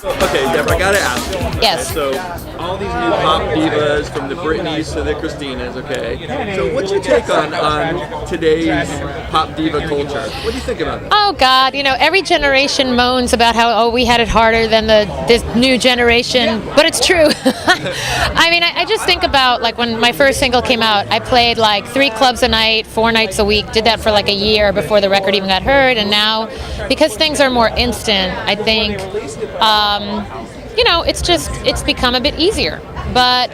Okay, Deborah, I gotta ask you. Yes. So, all these new pop divas, from the Britneys to the Christinas, okay? So, what's your take on today's pop diva culture? What do you think about that? Oh God, every generation moans about how we had it harder than this new generation, but it's true. I mean, I just think about like when my first single came out, I played like 3 clubs a night, 4 nights a week, did that for like a year before the record even got heard, and now because things are more instant, I think it's become a bit easier. But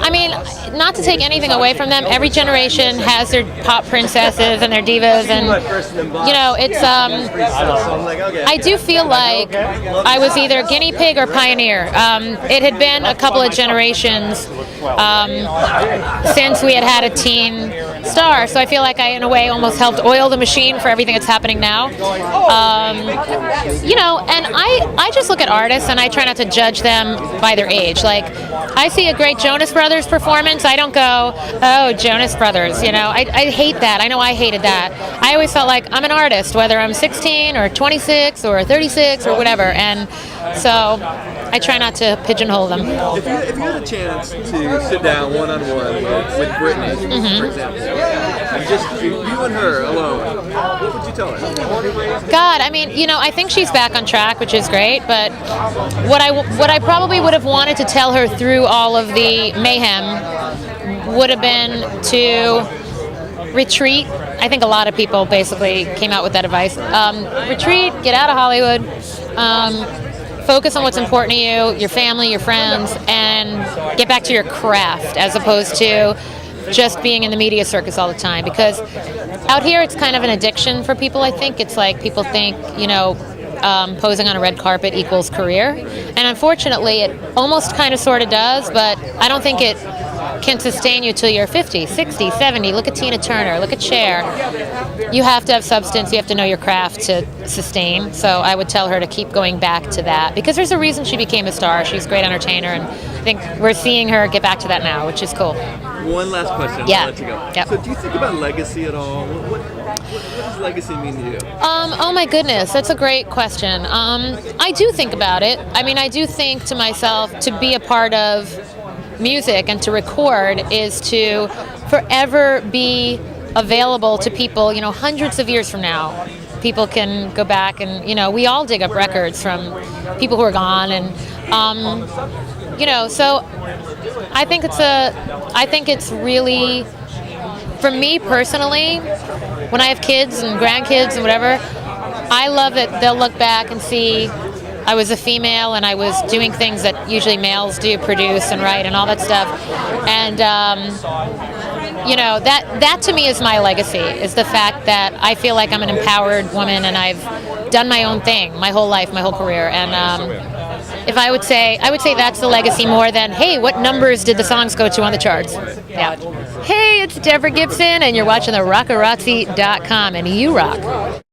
I mean, not to take anything away from them, every generation has their pop princesses and their divas, and it's I do feel like I was either guinea pig or pioneer. It had been a couple of generations since we had a teen star, so I feel like I, in a way, almost helped oil the machine for everything that's happening now. And I just look at artists and I try not to judge them by their age. Like, I see a great Jonas Brothers performance, I don't go, oh, Jonas Brothers, I hate that. I know I hated that. I always felt like I'm an artist, whether I'm 16 or 26 or 36 or whatever, and so I try not to pigeonhole them. If you had a chance to sit down one-on-one with Britney, for example, and just you and her alone, what would you tell her? God, I mean, I think she's back on track, which is great, but what I probably would have wanted to tell her through all of the mayhem would have been to retreat. I think a lot of people basically came out with that advice. Retreat, get out of Hollywood, focus on what's important to you, your family, your friends, and get back to your craft as opposed to just being in the media circus all the time. Because out here it's kind of an addiction for people, I think. It's like people think, posing on a red carpet equals career. And unfortunately, it almost kind of sort of does, but I don't think it can sustain you till you're 50, 60, 70. Look at Tina Turner, look at Cher. You have to have substance, you have to know your craft to sustain. So I would tell her to keep going back to that, because there's a reason she became a star. She's a great entertainer, and I think we're seeing her get back to that now, which is cool. One last question, yeah. I'll let you go. Yep. So do you think about legacy at all? What does legacy mean to you? Oh my goodness, that's a great question. I do think about it. I mean, I do think to myself, to be a part of music and to record is to forever be available to people, hundreds of years from now. People can go back and, we all dig up records from people who are gone, and so I think it's really, for me personally, when I have kids and grandkids and whatever, I love that they'll look back and see I was a female and I was doing things that usually males do, produce and write and all that stuff. And, that to me is my legacy, is the fact that I feel like I'm an empowered woman and I've done my own thing my whole life, my whole career. And if I would say that's the legacy more than, hey, what numbers did the songs go to on the charts? Yeah. Hey, it's Deborah Gibson and you're watching the Rockarazzi.com, and you rock.